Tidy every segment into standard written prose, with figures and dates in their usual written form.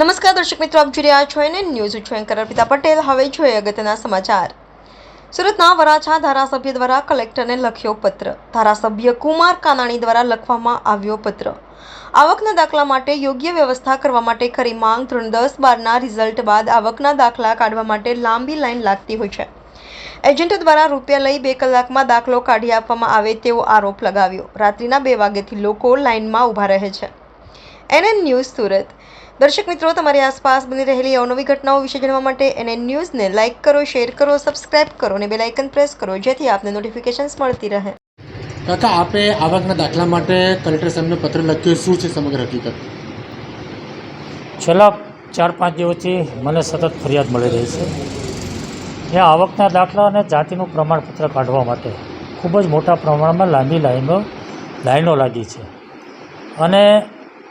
નમસ્કાર દર્શક મિત્રો, આપ જોઈ રહ્યા છો એને ન્યૂઝ છું એન્કર અર્પિતા પટેલ। હવે જોઈએ અગત્યના સમાચાર। સુરતના વરાછા ધારાસભ્ય દ્વારા કલેક્ટરને લખ્યો પત્ર। ધારાસભ્ય કુમાર કાનાણી દ્વારા લખવામાં આવ્યો પત્ર। આવકના દાખલા માટે યોગ્ય વ્યવસ્થા કરવા માટે ખરી માંગ। ધોરણ 10-12ના રિઝલ્ટ બાદ આવકના દાખલા કાઢવા માટે લાંબી લાઈન લાગતી હોય છે। એજન્ટો દ્વારા રૂપિયા લઈ 2 કલાકમાં દાખલો કાઢી આપવામાં આવે તેવો આરોપ લગાવ્યો। રાત્રિના 2 વાગ્યાથી લોકો લાઈનમાં ઊભા રહે છે। NN news Surat. દર્શક મિત્રો, તમારી આસપાસ બની રહેલી અવનવી ઘટનાઓ વિશે જાણવા માટે એનએન ન્યૂઝને લાઇક કરો, શેર કરો, સબસ્ક્રાઇબ કરો અને બેલ આઇકન પ્રેસ કરો, જેથી આપને નોટિફિકેશન્સ મળતી રહે। કાકા, આપે આવકના દાખલા માટે કલેક્ટર સાહેબને પત્ર લખ્યો, શું છે સમગ્ર હકીકત? છેલ્લા 4-5 દિવસથી મને સતત ફરિયાદ મળી રહી છે। ત્યાં આવકના દાખલા અને જાતિનું પ્રમાણપત્ર કાઢવા માટે ખૂબ જ મોટા પ્રમાણમાં લાંબી લાઈનો લાગી છે અને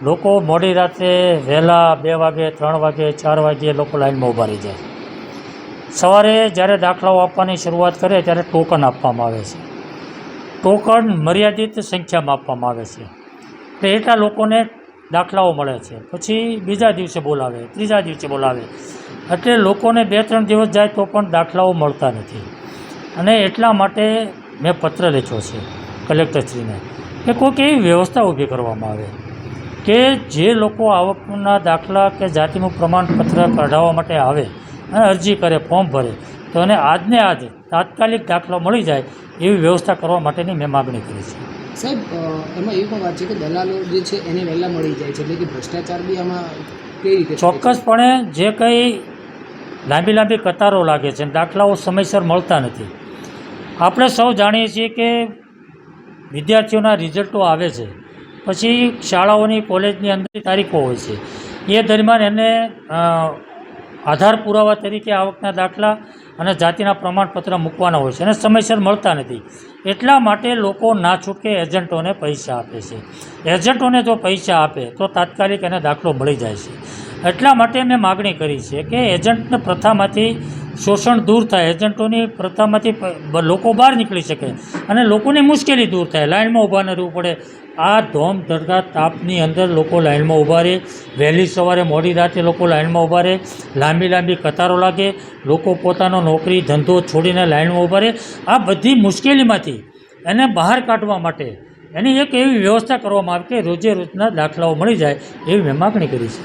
લોકો મોડી રાત્રે વહેલા 2 વાગે, 3 વાગે, 4 વાગે લોકો લાઈનમાં ઊભા રહી જાય। સવારે જ્યારે દાખલાઓ આપવાની શરૂઆત કરે ત્યારે ટોકન આપવામાં આવે છે। ટોકન મર્યાદિત સંખ્યામાં આપવામાં આવે છે, એટલે એટલા લોકોને દાખલાઓ મળે છે। પછી બીજા દિવસે બોલાવે, ત્રીજા દિવસે બોલાવે, એટલે લોકોને 2-3 દિવસ જાય તો પણ દાખલાઓ મળતા નથી। અને એટલા માટે મેં પત્ર લખ્યો છે કલેક્ટરશ્રીને કે કોઈક એવી વ્યવસ્થા ઊભી કરવામાં આવે કે જે લોકો આવકના દાખલા કે જાતિનું પ્રમાણપત્ર કઢાવવા માટે આવે અને અરજી કરે, ફોર્મ ભરે, તો એને આજને આજ તાત્કાલિક દાખલો મળી જાય એવી વ્યવસ્થા કરવા માટેની મેં માગણી કરી છે। સાહેબ, એમાં એ પણ વાત છે કે દલાલો જે છે એને વહેલા મળી જાય છે, એટલે કે ભ્રષ્ટાચાર બી આમાં કઈ રીતે? ચોક્કસપણે જે કંઈ લાંબી કતારો લાગે છે, દાખલાઓ સમયસર મળતા નથી। આપણે સૌ જાણીએ છીએ કે વિદ્યાર્થીઓના રિઝલ્ટો આવે છે, પછી શાળાઓની, કોલેજની અંદર તારીખો હોય છે, એ દરમિયાન એને આધાર પુરાવા તરીકે આવકના દાખલા અને જાતિના પ્રમાણપત્ર મૂકવાના હોય છે અને સમયસર મળતા નથી। એટલા માટે લોકો ના છૂટકે એજન્ટોને પૈસા આપે છે। એજન્ટોને જો પૈસા આપે તો તાત્કાલિક એને દાખલો મળી જાય છે। એટલા માટે મેં માગણી કરી છે કે એજન્ટને પ્રથામાંથી શોષણ દૂર થાય, એજન્ટોની પ્રથામાંથી લોકો બહાર નીકળી શકે અને લોકોની મુશ્કેલી દૂર થાય, લાઇનમાં ઊભા ન રહેવું પડે। આ ધોમ ધડકા તાપની અંદર લોકો લાઇનમાં ઊભા રહે, વહેલી સવારે મોડી રાતે લોકો લાઇનમાં ઊભા રહે, લાંબી કતારો લાગે, લોકો પોતાનો નોકરી ધંધો છોડીને લાઇનમાં ઊભા રહે। આ બધી મુશ્કેલીમાંથી એને બહાર કાઢવા માટે એની એક એવી વ્યવસ્થા કરવામાં આવે કે રોજે રોજના દાખલાઓ મળી જાય, એવી મેં માગણી કરી છે।